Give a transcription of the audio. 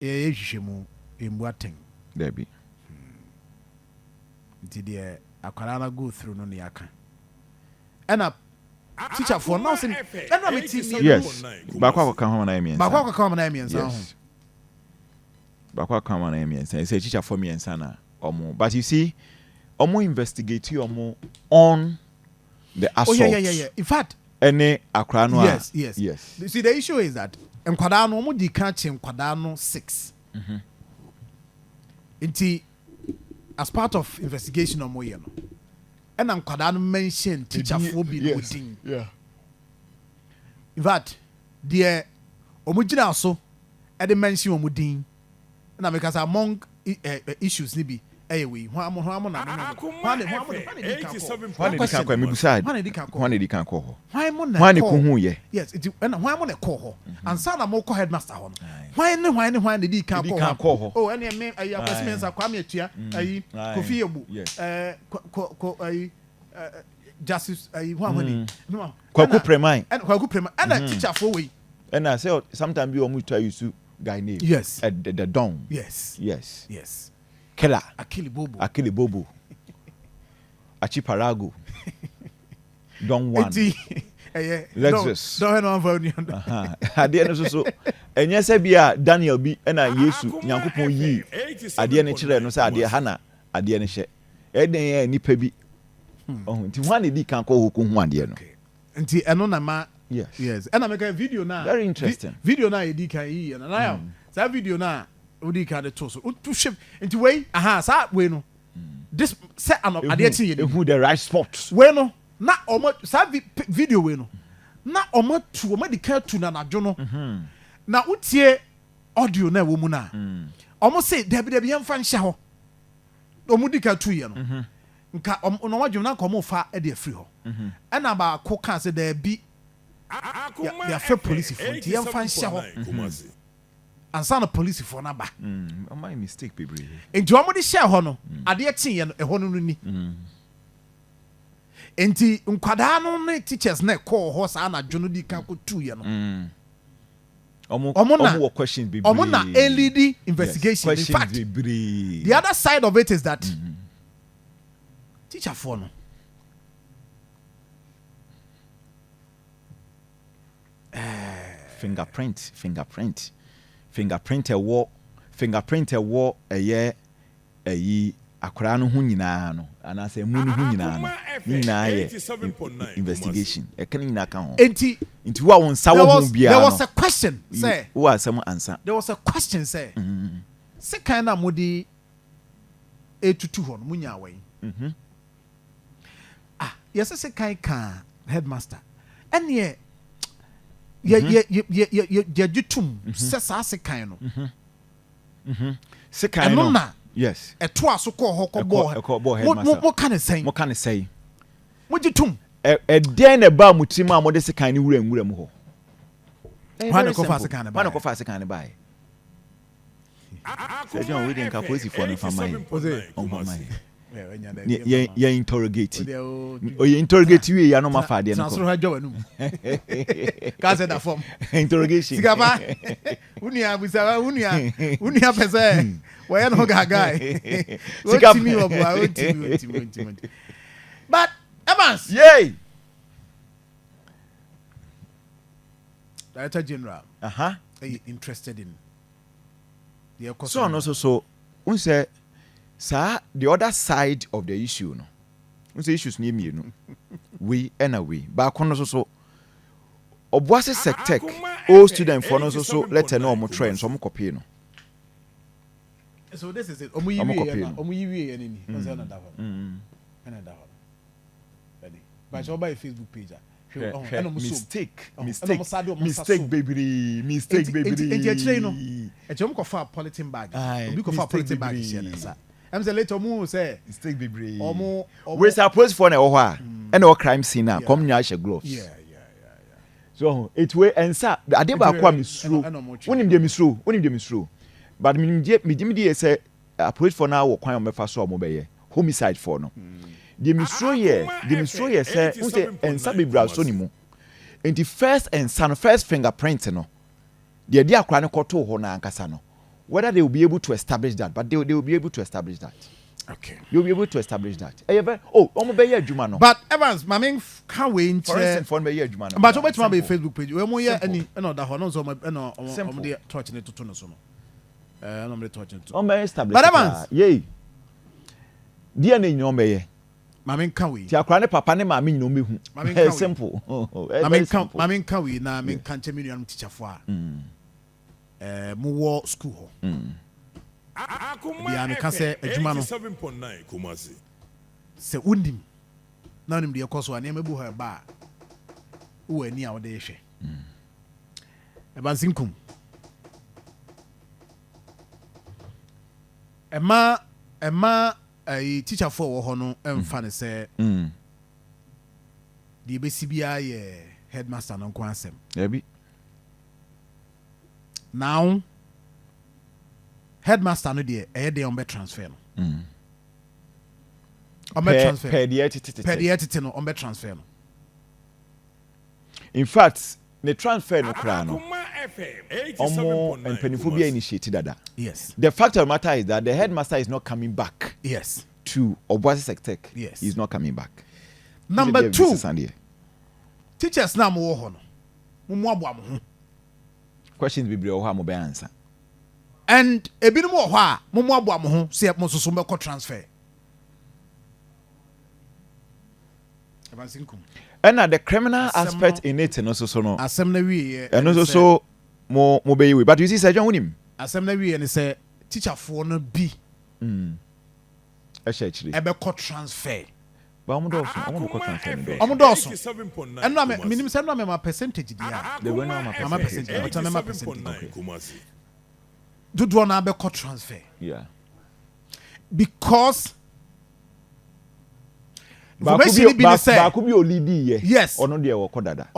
hwehwemu embuaten there be nti de akwara na go through no ne aka ena teacher for now say ena me team yes bakwa ka ho na emiensa bakwa ka ho na emiensa ho bakwa ka ho na emiensa say teacher for miensa na omo but you see omo investigate omo on the assault yeah in fact any akwara no yes you see the issue is that enkwada no omo di kan che enkwada no 6 nti as part of investigation omo ye no ena enkwada no mention teacher for bi no din in fact the omo gina so e dey mention omo din na because among issues ni bi we ho amo na Why ko ye yes it and why mo na ko ho ansa na mo ko headmaster ho why ne di kan ko oh ene me ayi akwasimensa kwa me atua ayi kofi ebu justice ayi ho amani no kwaku premai and teacher for we and I say sometimes you omu try you guy name yes the don yes Kela Akili Bobo Achiparago Don one Lexus don't know about you ade no so enye se bia Daniel bi na Yesu Nyankopon yi ade ne kire no se ade hana ade ne hye eden nipa bi nti ho ane di kan ko ho hu ade no nti eno na ma yes and I make a video now very interesting video na edi kan yi na now that video na odi ka de to so to ship into way sa we no this set an ade achi ye who the right spot we no na omo sa video we no na omo tu omo di ka tu na najo no na utie audio na wo mu na omo say debi yem fa nhya ho omo di ka tu ye no nka no wadwum na komo fa e de afri ho na ba ko kan say debi ya fa police for yem fa nhya ho and son of police for na ba my mistake people enti omo de share ho no ade etin ye no e ho no ni enti nkwada no ne teachers na call ho sa na dwono di kan ko tu ye no omo questions be omo na LED investigation in fact the other side of it is that teacher for no fingerprint wo eye akora no ho nyina no ana say mu no ho nyina no nyina ye investigation e kan nyina kan ho enti wa won sa wo hu bia no there was a question say wo asem answer there was a question say se kan na modi etutu ho no munya wen yes se kan ka headmaster ene ye jutum se sa se kan no se kan no yes eto aso ko ho ko bo headmaster mo kan sen mo jutum den na ba mutima a mo de se kan ni wura mu ho wana ko fa se kan ba se John we den ka police for no family on my ya interrogate you we ya no mafa de no transfer ha jowa num ka se da form interrogation sigaba unia busa unia pese we no guy sigaba otimi but Evans yay Director General are you interested in the so no so un say the other side of the issue no un say issues near me no we anyway ba kono so Obuasi sectech all student for no so let know mo train so mo copy no so this is it omo yiwie ya nini no say na da ho na da ho ready ba so by Facebook page mistake baby enti actually no mo ko fa polythene bag obi ko fa polythene bag here na sa am say later mo say mistake baby omo we suppose for na ho a and o crime scene na come nya she gloves yeah so it way ensa ade ba kwa misro wonim de misro but me dey say approach for now kwan o mefa so o mo be ye homicide for no the misro ye say who say ensa be bra so ni mu enti first fingerprint no the akwa ne koto ho na ankasa no whether they will be able to establish that, but they will be able to establish that. Okay. You'll be able to establish that. Omo be here juma no. But Evans, my main can we in for instance, for be here juma no. But what my Facebook page? We mo here any no that one so no dey touch it to no so no. No me touch it. Omo establish. But Evans, yey. Dia na nyino me ye. My main can we? Ti akra ne papa ne maame nyino me hu. Very simple. My main can we na main kan che me nuam teacher fo a. Mo wo school ho. Akoma ka say adwuma no 7.9 Kumasi se undim na onim de ekoso ani mebu ha ba wo ani a wo de hwe Nkum ema teacher for wo ho no emfa ne se de besi bia ye headmaster no nko asem Ebi. Now headmaster no de dey on be transfer no on be transfer per the titi no on be transfer no. In fact the transfer no kra no Akoma FM omo 87.9 mpanifo bia initiated that. Yes. The fact of the matter is that the headmaster is not coming back Yes. to Obuasi Sectec. Yes. He's not coming back. Number He's 2, Sunday. teachers na mo wo ho no mo aboa mo ho. Questions be bring how mo be answer. And ebinom wo ho a mo aboa mo ho se mo soso me transfer. Nkum. And the criminal aspect in it no so no. Asem na wie And also so mo be we. But you see Sir John Winim. asem na wie ne say teacher for no bi A actually. ebe ko transfer. But I'm not transfer. Omo do so. 87.9 And no minimum say no my percentage dia. They went on my percentage. What am I percentage? 87.9 Kumasi Do do na be ko transfer. Yeah. Because Ba information be say ba could be only yes. or no dey work dada.